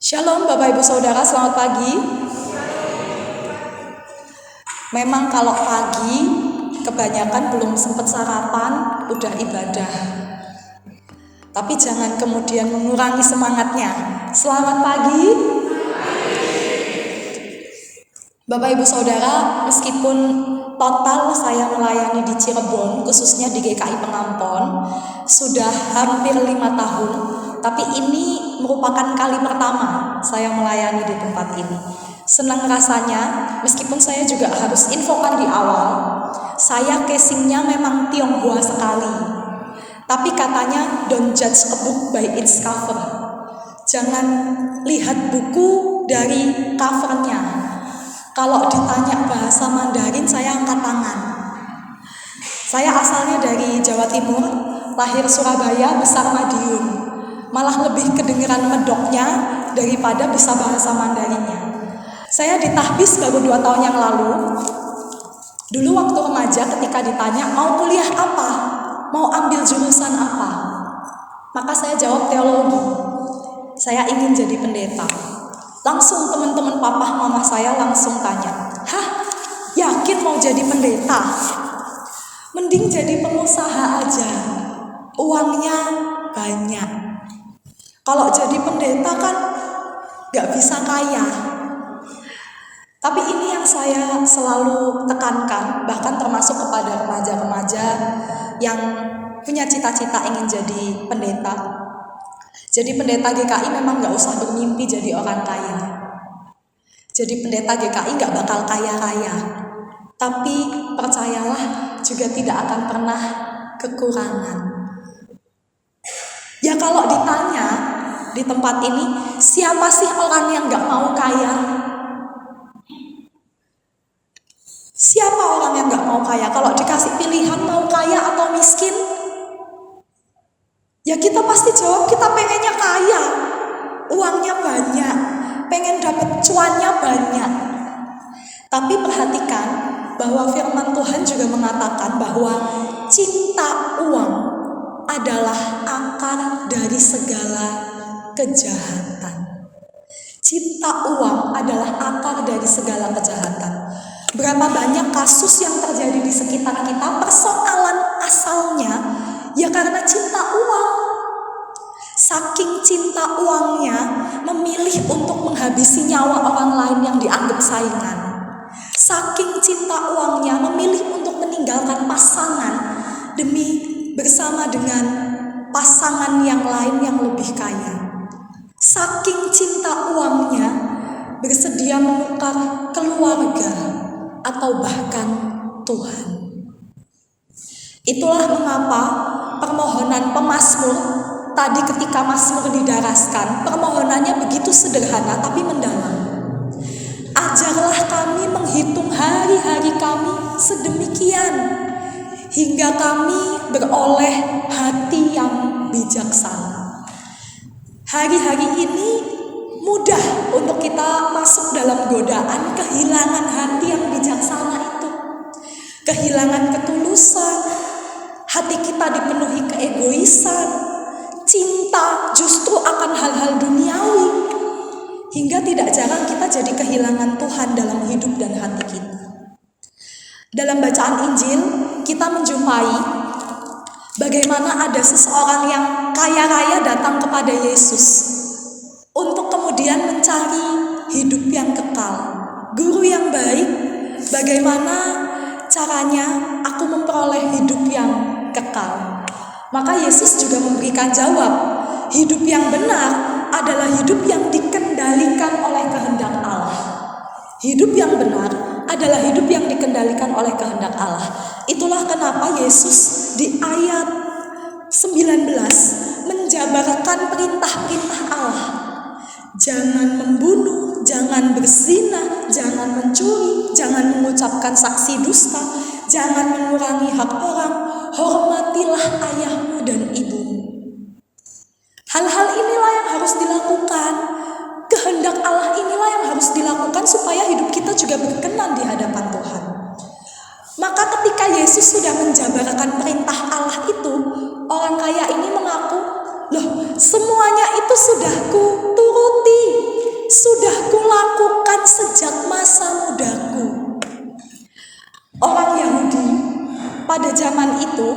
Shalom Bapak Ibu Saudara, selamat pagi. Memang kalau pagi kebanyakan belum sempat sarapan, udah ibadah. Tapi jangan kemudian mengurangi semangatnya. Selamat pagi. Bapak Ibu Saudara, meskipun total saya melayani di Cirebon, khususnya di GKI Pengampon, sudah hampir 5 tahun, tapi ini merupakan kali pertama saya melayani di tempat ini. Senang rasanya, meskipun saya juga harus infokan di awal, saya casingnya memang Tionghoa sekali. Tapi katanya, don't judge a book by its cover. Jangan lihat buku dari covernya. Kalau ditanya bahasa Mandarin, saya angkat tangan. Saya asalnya dari Jawa Timur, lahir Surabaya, besar Madiun. Malah lebih kedengeran medoknya daripada bisa bahasa Mandarinnya. Saya ditahbis baru 2 tahun yang lalu. Dulu waktu remaja ketika ditanya mau kuliah apa, mau ambil jurusan apa, maka saya jawab teologi. Saya ingin jadi pendeta. Langsung teman-teman papa mama saya langsung tanya, "Hah, yakin mau jadi pendeta? Mending jadi pengusaha aja, uangnya banyak. Kalau jadi pendeta kan gak bisa kaya." Tapi ini yang saya selalu tekankan, bahkan termasuk kepada remaja-remaja yang punya cita-cita ingin jadi pendeta. Jadi pendeta GKI memang gak usah bermimpi jadi orang kaya. Jadi pendeta GKI gak bakal kaya-kaya. Tapi percayalah juga tidak akan pernah kekurangan. Ya kalau ditanya di tempat ini, siapa sih orang yang gak mau kaya? Siapa orang yang gak mau kaya? Kalau dikasih pilihan mau kaya atau miskin, ya kita pasti jawab kita pengennya kaya, uangnya banyak, pengen dapat cuannya banyak. Tapi perhatikan bahwa firman Tuhan juga mengatakan bahwa cinta uang adalah akar dari segala kejahatan. Cinta uang adalah akar dari segala kejahatan. Berapa banyak kasus yang terjadi di sekitar kita, persoalan asalnya ya karena cinta uang. Saking cinta uangnya, memilih untuk menghabisi nyawa orang lain yang dianggap saingan. Saking cinta uangnya, memilih untuk meninggalkan pasangan demi bersama dengan pasangan yang lain yang lebih kaya. Saking cinta uangnya, bersedia menukar keluarga atau bahkan Tuhan. Itulah mengapa permohonan pemazmur tadi ketika Mazmur didaraskan, permohonannya begitu sederhana tapi mendalam. Ajarlah kami menghitung hari-hari kami sedemikian, hingga kami beroleh hati yang bijaksana. Hari-hari ini mudah untuk kita masuk dalam godaan kehilangan hati yang bijaksana itu. Kehilangan ketulusan, hati kita dipenuhi keegoisan, cinta justru akan hal-hal duniawi, hingga tidak jarang kita jadi kehilangan Tuhan dalam hidup dan hati kita. Dalam bacaan Injil kita menjumpai bagaimana ada seseorang yang kaya raya datang kepada Yesus untuk kemudian mencari hidup yang kekal. Guru yang baik, bagaimana caranya aku memperoleh hidup yang kekal? Maka Yesus juga memberikan jawab, hidup yang benar adalah hidup yang dikendalikan oleh kehendak Allah. Hidup yang benar adalah hidup yang dikendalikan oleh kehendak Allah. Itulah kenapa Yesus di ayat 19 menjabarkan perintah-perintah Allah. Jangan membunuh, jangan berzina, jangan mencuri, jangan mengucapkan saksi dusta, jangan mengurangi hak orang, hormatilah ayahmu dan ibumu. Hal-hal inilah yang harus dilakukan. Kehendak Allah inilah yang harus dilakukan supaya hidup kita juga berkenan di hadapan Tuhan. Maka ketika Yesus sudah menjabarkan perintah Allah itu, orang kaya ini mengaku, "Loh, semuanya itu sudah ku turuti. sudah kulakukan sejak masa mudaku. Orang Yahudi pada zaman itu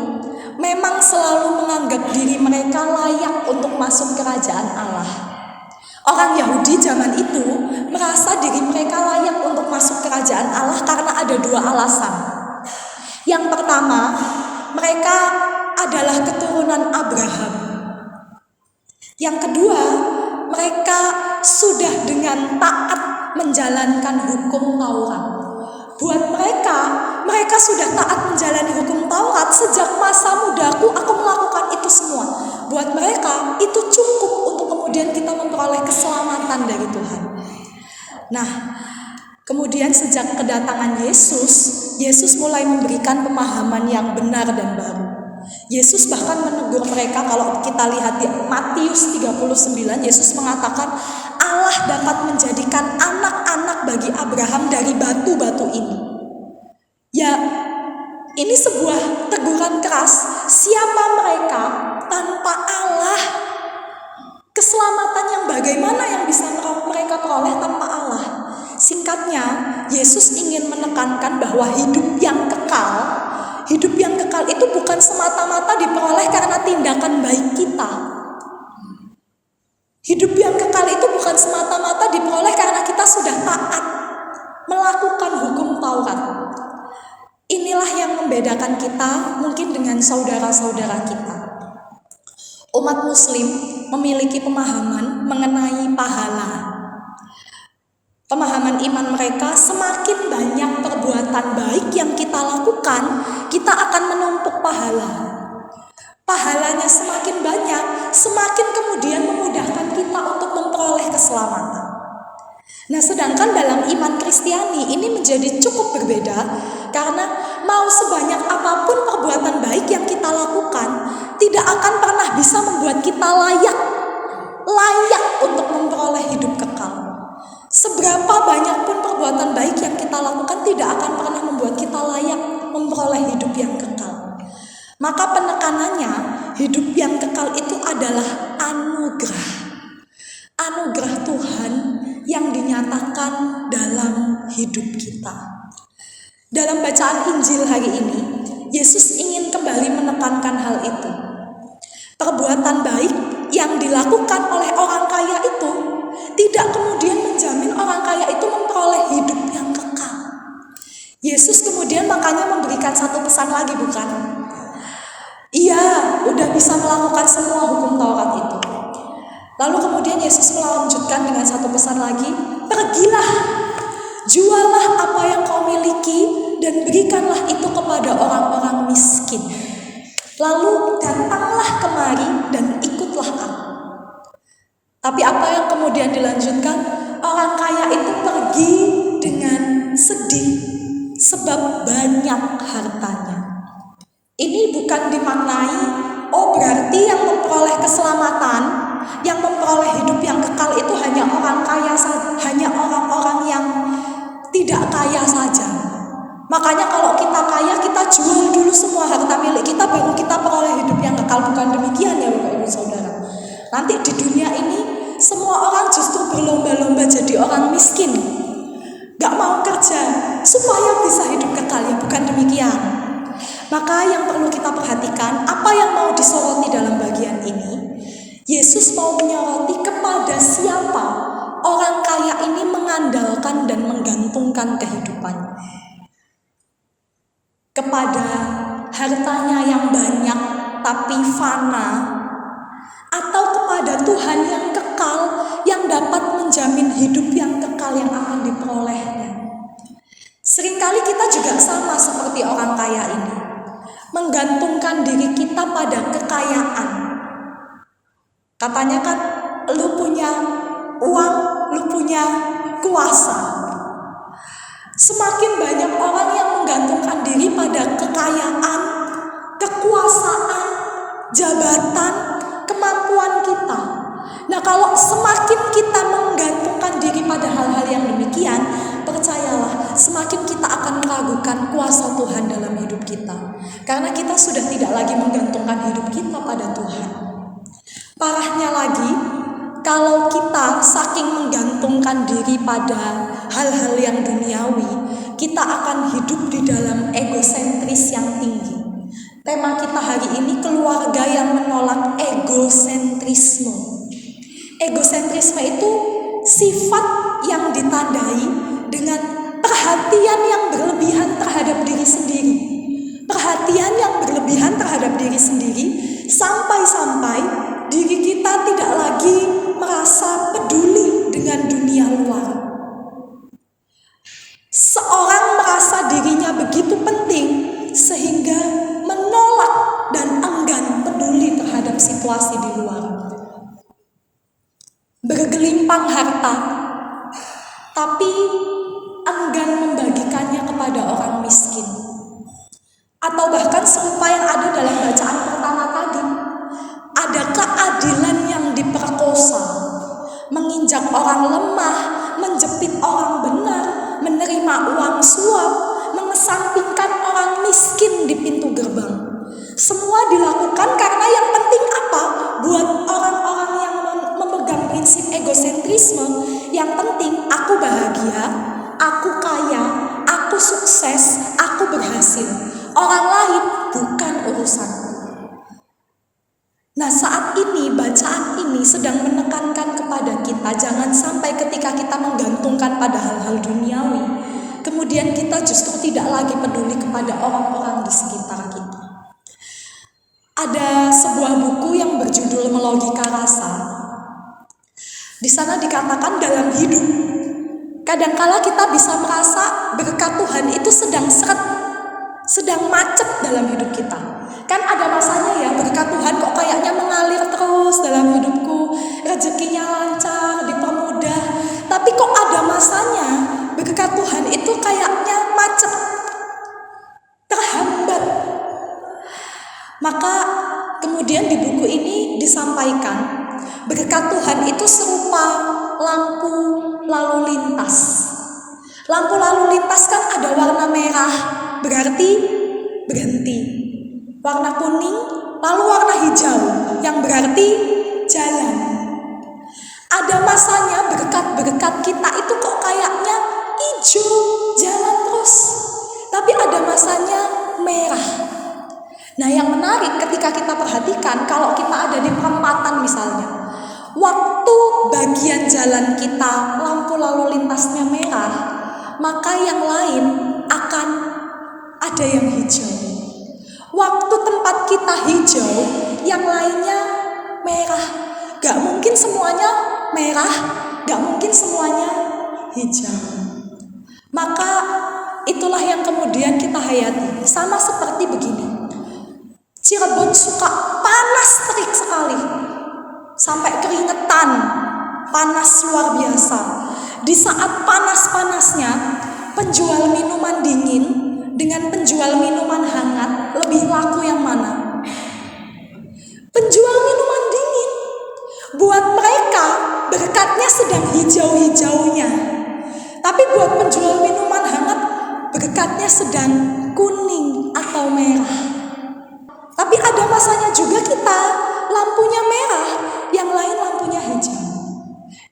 memang selalu menganggap diri mereka layak untuk masuk kerajaan Allah. Orang Yahudi zaman itu merasa diri mereka layak untuk masuk kerajaan Allah karena ada dua alasan. Yang pertama, mereka adalah keturunan Abraham. Yang kedua, mereka sudah dengan taat menjalankan hukum Taurat. Buat mereka sudah taat menjalani hukum Taurat. Sejak masa mudaku aku melakukan itu semua. Buat mereka itu cukup untuk kemudian kita memperoleh keselamatan dari Tuhan. Nah, kemudian sejak kedatangan Yesus mulai memberikan pemahaman yang benar dan baru. Yesus bahkan menegur mereka. Kalau kita lihat di Matius 39, Yesus mengatakan Allah dapat menjadikan anak-anak bagi Abraham dari batu-batu ini. Ya, ini sebuah teguran keras. Siapa mereka tanpa Allah? Keselamatan yang bagaimana yang bisa mereka peroleh tanpa Allah? Singkatnya, Yesus ingin menekankan bahwa hidup yang kekal itu bukan semata-mata diperoleh karena tindakan baik kita. Hidup yang kekal itu bukan semata-mata diperoleh karena kita sudah taat melakukan hukum Taurat. Inilah yang membedakan kita mungkin dengan saudara-saudara kita. Umat Muslim memiliki pemahaman mengenai pahala. Pemahaman iman mereka, semakin banyak perbuatan baik yang kita lakukan, kita akan menumpuk pahala. Pahalanya semakin banyak, semakin kemudian memudahkan kita untuk memperoleh keselamatan. Nah, sedangkan dalam iman Kristiani ini menjadi cukup berbeda, karena mau sebanyak apapun perbuatan baik yang kita lakukan, tidak akan pernah bisa membuat kita layak untuk memperoleh hidup kekal. Seberapa banyak pun perbuatan baik yang kita lakukan tidak akan pernah membuat kita layak memperoleh hidup yang kekal. Maka penekanannya, hidup yang kekal itu adalah anugerah. Anugerah Tuhan yang dinyatakan dalam hidup kita. Dalam bacaan Injil hari ini, Yesus ingin kembali menekankan hal itu. Perbuatan baik yang dilakukan oleh orang kaya itu tidak kemudian menjamin orang kaya itu memperoleh hidup yang kekal. Yesus kemudian makanya memberikan satu pesan lagi, bukan? Ia udah bisa melakukan semua hukum Taurat itu. Lalu kemudian Yesus melanjutkan dengan satu pesan lagi, pergilah, jualah apa yang kau miliki dan berikanlah itu kepada orang-orang miskin. Lalu datanglah kemari dan ikutlah aku. Tapi apa yang kemudian dilanjutkan? Orang kaya itu pergi dengan sedih sebab banyak hartanya. Ini bukan dimaknai, oh berarti yang memperoleh keselamatan, yang memperoleh hidup yang kekal itu hanya orang kaya saja, hanya orang-orang yang tidak kaya saja. Makanya kalau kita kaya, kita jual dulu semua harta milik kita, baru kita peroleh hidup yang kekal. Bukan demikian ya Bapak Ibu Saudara. Nanti di dunia ini semua orang justru berlomba-lomba jadi orang miskin, gak mau kerja supaya bisa hidup kekal. Ya bukan demikian. Maka yang perlu kita perhatikan, apa yang mau disoroti dalam bagian ini, Yesus mau menyoroti kepada siapa orang kaya ini mengandalkan dan menggantungkan kehidupannya. Kepada hartanya yang banyak tapi fana, atau kepada Tuhan yang kekal yang dapat menjamin hidup yang kekal yang akan diperolehnya. Seringkali kita juga sama seperti orang kaya ini, menggantungkan diri kita pada kekayaan. Katanya kan, lu punya uang, lu punya kuasa. Semakin banyak orang yang menggantungkan diri pada kekayaan, kekuasaan, jabatan, kemampuan kita. Nah, kalau semakin kita menggantungkan diri pada hal-hal yang demikian, percayalah, semakin kita akan meragukan kuasa Tuhan dalam hidup kita. Karena kita sudah tidak lagi menggantungkan hidup kita pada Tuhan. Parahnya lagi, kalau kita saking saking menggantungkan diri pada hal-hal yang duniawi, kita akan hidup di dalam egosentris yang tinggi. Tema kita hari ini keluarga yang menolak egosentrisme. Egosentrisme itu sifat yang ditandai dengan perhatian yang berlebihan terhadap diri sendiri. Perhatian yang berlebihan terhadap diri sendiri sampai-sampai diri kita tidak lagi merasa peduli dengan dunia luar. Seorang merasa dirinya begitu penting sehingga menolak dan enggan peduli terhadap situasi di luar. Bergelimpang harta, tapi enggan membagikannya kepada orang miskin. Atau bahkan serupa yang ada dalam bacaan pertama tadi, ada keadilan yang diperkosa, menginjak orang lemah, menjepit orang benar, menerima uang suap, mengesampingkan orang miskin di pintu gerbang. Semua dilakukan karena yang penting apa? Buat orang-orang yang memegang prinsip egosentrisme, yang penting aku bahagia, aku kaya, aku sukses, aku berhasil. Orang lain bukan urusan. Nah, saat ini bacaan ini sedang menekankan kepada kita jangan sampai ketika kita menggantungkan pada hal-hal duniawi, kemudian kita justru tidak lagi peduli kepada orang-orang di sekitar kita. Ada sebuah buku yang berjudul Melogika Rasa. Di sana dikatakan dalam hidup, kadangkala kita bisa merasa berkat Tuhan itu sedang macet dalam hidup kita. Kan ada masanya ya, berkat Tuhan kok kayaknya mengalir terus dalam hidupku, rezekinya lancar, dipermudah. Tapi kok ada masanya berkat Tuhan itu kayaknya macet, terhambat. Maka kemudian di buku ini disampaikan berkat Tuhan itu serupa lampu lalu lintas. Lampu lalu lintas kan ada warna merah, berarti berhenti. Warna kuning, lalu warna hijau, yang berarti jalan. Ada masanya berkat-berkat kita itu kok kayaknya hijau, jalan terus. Tapi ada masanya merah. Nah, yang menarik ketika kita perhatikan, kalau kita ada di perempatan misalnya, waktu bagian jalan kita lampu lalu lintasnya merah, maka yang lain akan ada yang hijau. Waktu tempat kita hijau, yang lainnya merah. Gak mungkin semuanya merah, gak mungkin semuanya hijau. Maka itulah yang kemudian kita hayati. Sama seperti begini, Cirebon suka panas terik sekali, sampai keringetan, panas luar biasa. Di saat panas-panasnya, penjual minuman dingin dengan penjual minuman hangat lebih laku yang mana? Penjual minuman dingin. Buat mereka berkatnya sedang hijau-hijaunya, tapi buat penjual minuman hangat berkatnya sedang kuning atau merah. Tapi ada masanya juga kita lampunya merah, yang lain lampunya hijau.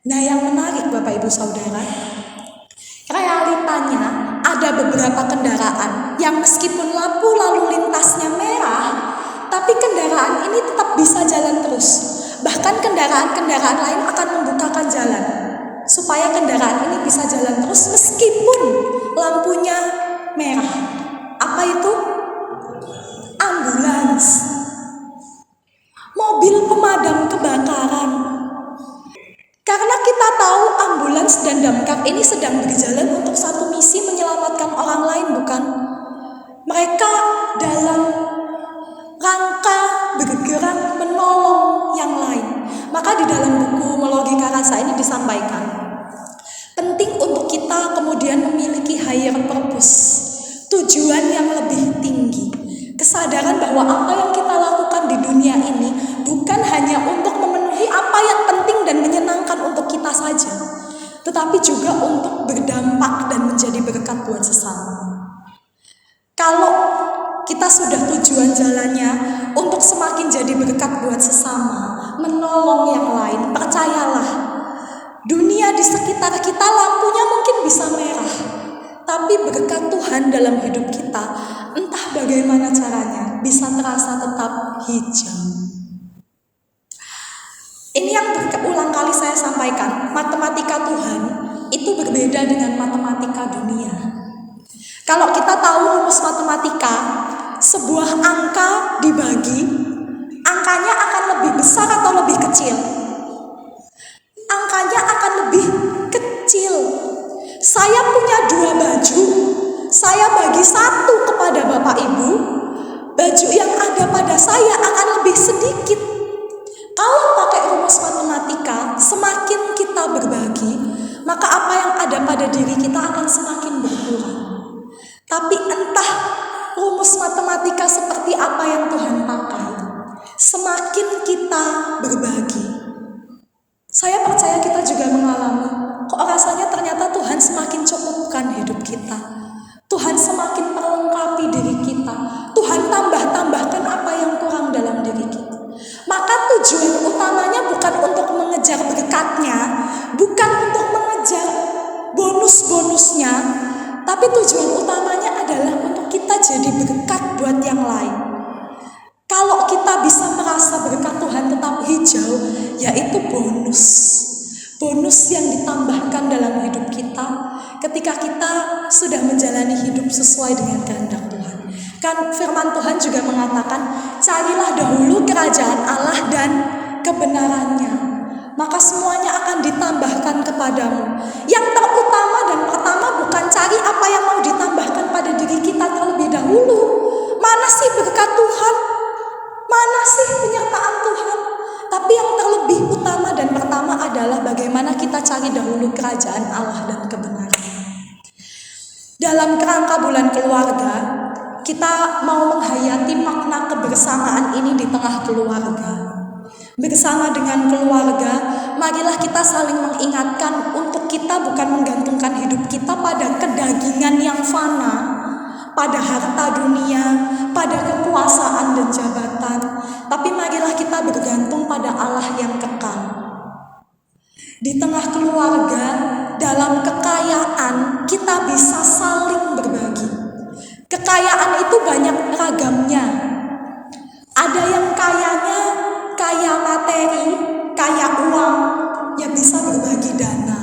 Nah, yang menarik Bapak Ibu Saudara, realitanya ada beberapa kendaraan yang meskipun lampu lalu lintasnya merah, tapi kendaraan ini tetap bisa jalan terus. Bahkan kendaraan-kendaraan lain akan membukakan jalan supaya kendaraan ini bisa jalan terus meskipun lampunya merah. Apa itu? Ambulans, mobil pemadam kebakaran. Karena kita tahu ambulans dan damkar ini sedang berjalan untuk satu misi menyelamatkan orang lain, bukan? Mereka dalam rangka bergerak menolong yang lain. Maka di dalam buku Melogika Rasa ini disampaikan, penting untuk kita kemudian memiliki higher purpose, tujuan yang lebih tinggi. Kesadaran bahwa apa yang kita lakukan di dunia ini bukan hanya untuk memenuhi apa yang penting dan menyenangkan untuk kita saja, tetapi juga untuk berdampak dan menjadi berkat buat sesama. Kalau kita sudah tujuan jalannya untuk semakin jadi berkat buat sesama, menolong yang lain, percayalah, dunia dunia di sekitar kita lampunya mungkin bisa merah, tapi berkat Tuhan dalam hidup kita, entah bagaimana caranya, bisa terasa tetap hijau. Ini yang berulang kali saya sampaikan, matematika Tuhan itu berbeda dengan matematika dunia. Kalau kita tahu rumus matematika, sebuah angka dibagi, angkanya akan lebih besar atau lebih kecil? Angkanya akan lebih kecil. Saya punya 2 baju, saya bagi 1 kepada Bapak Ibu, baju yang ada pada saya akan lebih sedikit. Kalau pakai rumus matematika, semakin kita berbagi, maka apa yang ada pada diri kita akan semakin berkurang. Tapi entah rumus matematika seperti apa yang Tuhan pakai, semakin kita berbagi, saya percaya kita juga mengalami, kok rasanya ternyata Tuhan semakin cukupkan hidup kita. Tuhan semakin melengkapi diri kita. Tuhan tambahkan apa yang kurang dalam diri kita. Maka tujuan utamanya bukan untuk mengejar berkatnya, bukan untuk mengejar bonus-bonusnya, tapi tujuan utamanya adalah untuk kita jadi berkat buat yang lain. Kalau kita bisa merasa berkat Tuhan tetap hijau, yaitu bonus. Bonus yang ditambahkan dalam hidup kita ketika kita sudah menjalani hidup sesuai dengan kehendak Tuhan. Kan firman Tuhan juga mengatakan, carilah dahulu kerajaan Allah dan kebenarannya, maka semuanya akan ditambahkan kepadamu. Yang terutama dan pertama bukan cari apa yang mau ditambahkan pada diri kita terlebih dahulu. Mana sih berkat Tuhan? Mana sih penyertaan Tuhan? Tapi yang terlebih utama dan pertama adalah bagaimana kita cari dahulu kerajaan Allah dan kebenaran. Dalam kerangka bulan keluarga, kita mau menghayati makna kebersamaan ini di tengah keluarga. Bersama dengan keluarga, marilah kita saling mengingatkan untuk kita bukan menggantungkan hidup kita pada kedagingan yang fana, pada harta dunia, pada kekuasaan dan jabatan, tapi marilah kita bergantung pada Allah yang kekal. Di tengah keluarga, dalam kekayaan, kita bisa saling berbagi. Kekayaan itu banyak ragamnya. Ada yang kayanya kaya materi, kaya uang, yang bisa berbagi dana.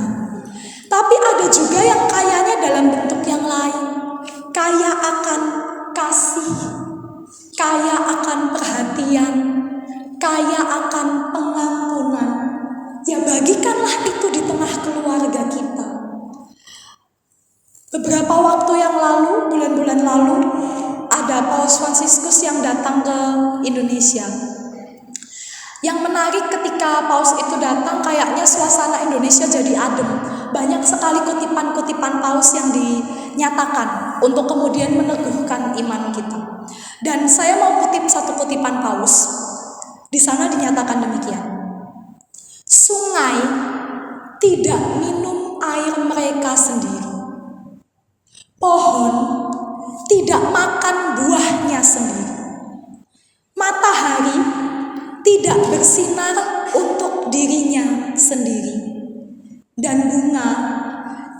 Tapi ada juga yang kayanya dalam bentuk yang lain, kaya akan kasih, kaya akan perhatian, kaya akan pengampunan. Ya bagikanlah itu di tengah keluarga kita. Beberapa waktu yang lalu, bulan-bulan lalu, ada Paus Fransiskus yang datang ke Indonesia. Yang menarik ketika Paus itu datang, kayaknya suasana Indonesia jadi adem. Banyak sekali kutipan-kutipan Paus yang dinyatakan untuk kemudian meneguhkan iman kita. Dan saya mau kutip satu kutipan Paus. Di sana dinyatakan demikian. Sungai tidak minum air mereka sendiri. Pohon tidak makan buahnya sendiri. Matahari tidak bersinar untuk dirinya sendiri. Dan bunga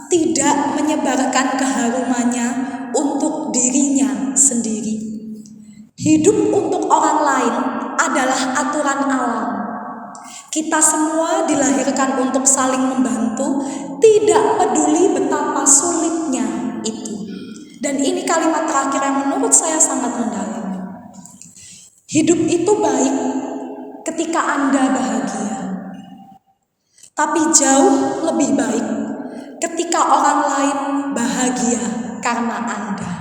tidak menyebarkan keharumannya untuk dirinya sendiri. Hidup untuk orang lain adalah aturan alam. Kita semua dilahirkan untuk saling membantu, tidak peduli betapa sulitnya itu. Dan ini kalimat terakhir yang menurut saya sangat mendalam. Hidup itu baik ketika Anda bahagia. Tapi jauh lebih baik ketika orang lain bahagia karena Anda.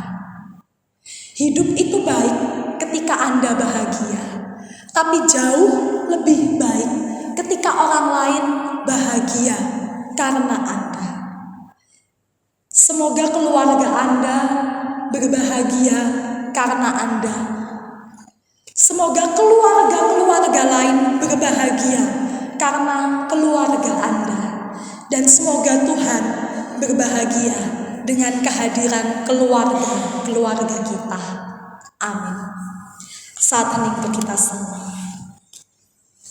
Hidup itu baik ketika Anda bahagia. Tapi jauh lebih baik ketika orang lain bahagia karena Anda. Semoga keluarga Anda berbahagia karena Anda. Semoga keluarga-keluarga lain berbahagia karena keluarga Anda. Dan semoga Tuhan berbahagia dengan kehadiran keluarga-keluarga kita. Amin. Saat hening untuk kita semua.